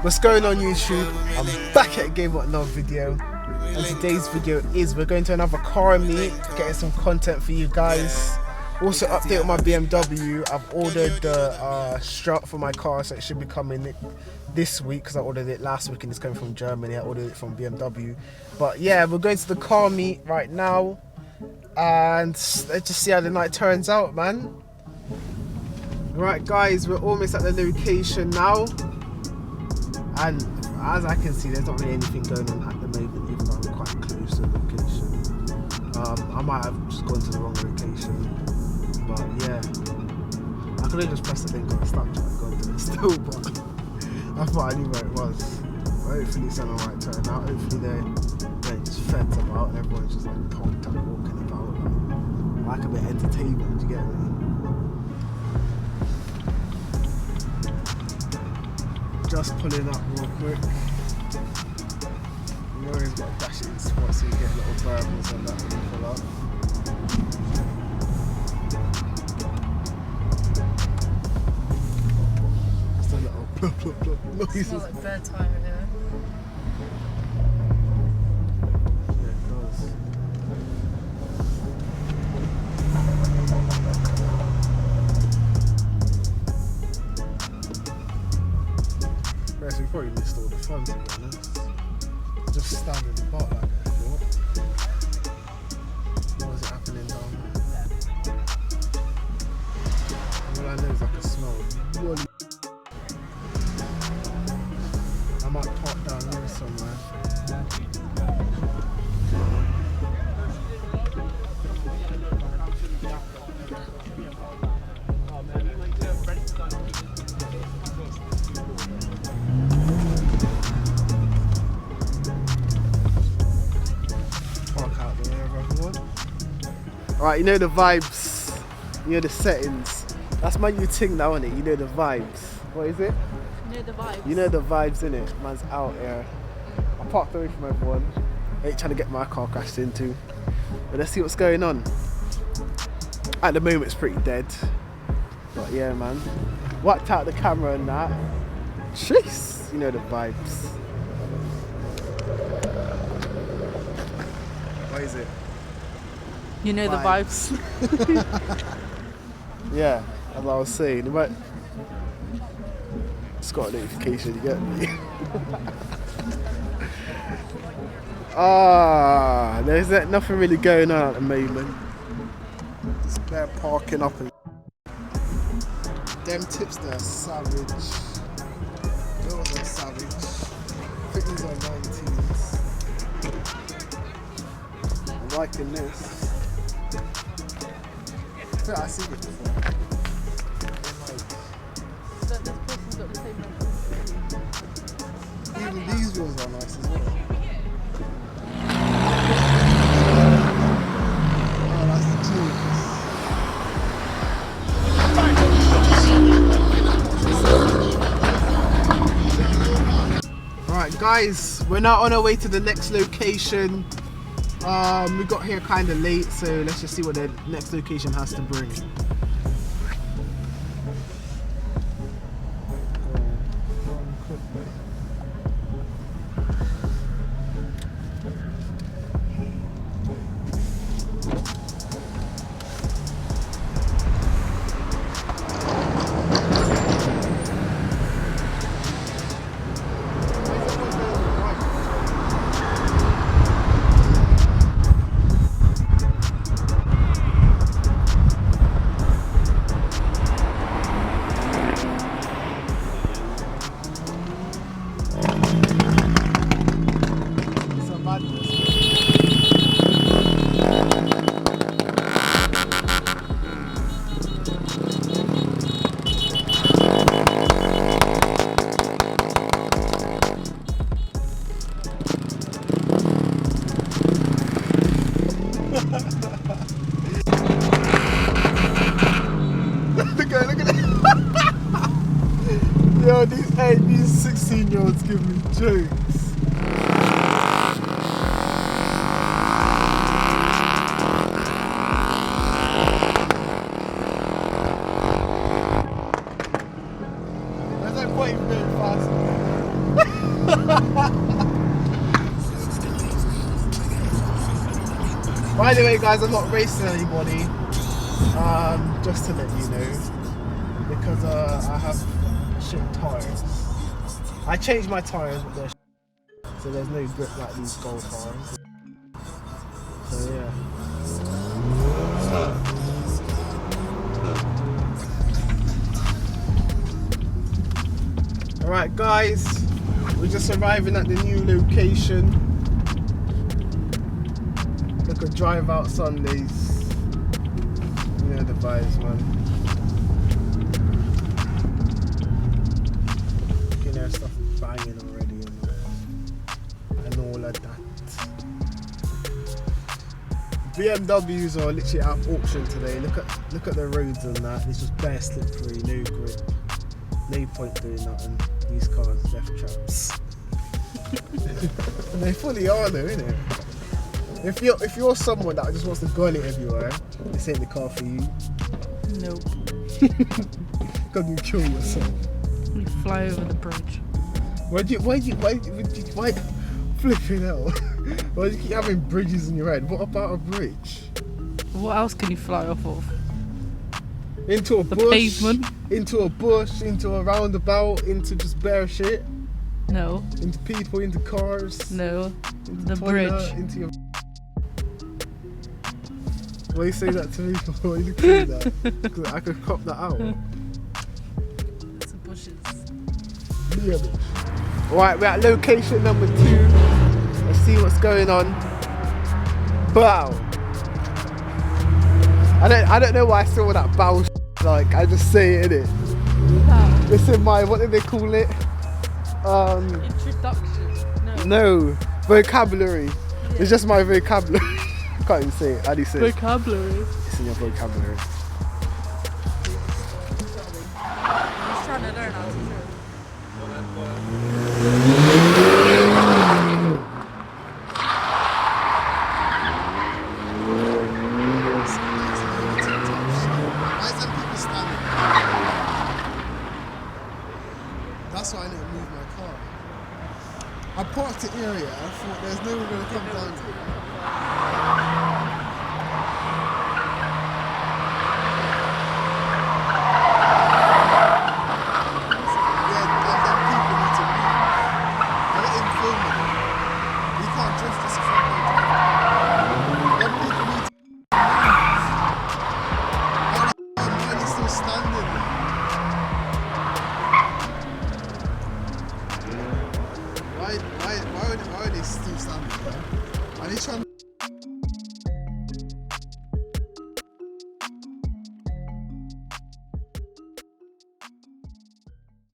What's going on YouTube? I'm back at again with another video, and today's video is we're going to another car meet, getting some content for you guys. Also update on my BMW. I've ordered the strut for my car, so it should be coming this week because I ordered it last week and it's coming from Germany. I ordered it from BMW. But yeah, we're going to the car meet right now and let's just see how the night turns out, man. Right guys, we're almost at the location now. And as I can see, there's not really anything going on at the moment, even though I'm quite close to the location. I might have just gone to the wrong location, but yeah. I could have just pressed the link on the Snapchat and gone to it still, but I thought I knew where it was. But hopefully it's on the right turnout. Hopefully they're just feds about and everyone's just like pumped up, walking about. Like a bit of entertainment, do you get me? Just pulling up real quick. You always got to dash it in spots so you get little bourbons and that when you pull up. Just a little plop plop plop noises. It smells like bedtime in here. Yeah, it does. We probably missed all the fun, to be honest. Just standing in the bar like I thought. What was it happening down there? All I know is I can smell really. I might park down there somewhere. Alright, you know the vibes, you know the settings. That's my new thing now, innit? You know the vibes. What is it? You know the vibes. You know the vibes, innit? Man's out here. I parked away from everyone. I ain't trying to get my car crashed into. But let's see what's going on. At the moment it's pretty dead. But yeah, man. Whacked out the camera and that. Jeez, you know the vibes. What is it? You know the vibes. Yeah, as I was saying, but it's got a notification, you get me? There's nothing really going on at the moment. Just bare parking up and them tips there are savage. Those are savage. I think these are 19s. I'm liking this. I've seen it before. This person's got the same number. Even these ones are nice as well. Oh, that's the truth. Alright guys, we're now on our way to the next location. We got here kind of late, so let's just see what the next location has to bring. Yo, these 16-year-olds give me jokes. There's no point in going fast. By the way, guys, I'm not racing anybody. Just to let you know, because I have shit tires. I changed my tires, but they're shit, so there's no grip like these gold tires. So yeah. Alright guys, we're just arriving at the new location. Look at Drive Out Sundays. You know the vibes, man. You know, stuff banging already and all of that. BMWs are literally out of auction today. Look at the roads and that. It's just bare slippery, no grip. No point doing nothing. These cars are death traps. And they fully are though, innit? If you're someone that just wants to gun it everywhere, this ain't the car for you. Nope. Because you kill yourself. You fly over the bridge. Why flipping hell? Why do you keep having bridges in your head? What about a bridge? What else can you fly off of? Into a The bush, pavement? into a bush, into a roundabout, into just bare shit. No. Into people, into cars. No. Into The toilet, bridge. into your. Why you say that to me? Why you say that? Because I could cop that out. It's the bushes. Yeah, bitch. Alright, we're at location number 2. Let's see what's going on. Bow. I don't know why I saw that bow. Like I just say it, innit? Wow. It's in my, what do they call it? Introduction. No, vocabulary. Yeah. It's just my vocabulary. I can't even say it. How do you say it? Vocabulary. It's in your vocabulary. I was trying to learn how to do it. That's why I didn't move my car. I parked the area, I thought there's no one going to come down to it. Yeah, them people need to move. I let him film it. You can't drift this if I'm going to drift. Them people need to move. Why are they still standing there? Why are they still standing there? Are they trying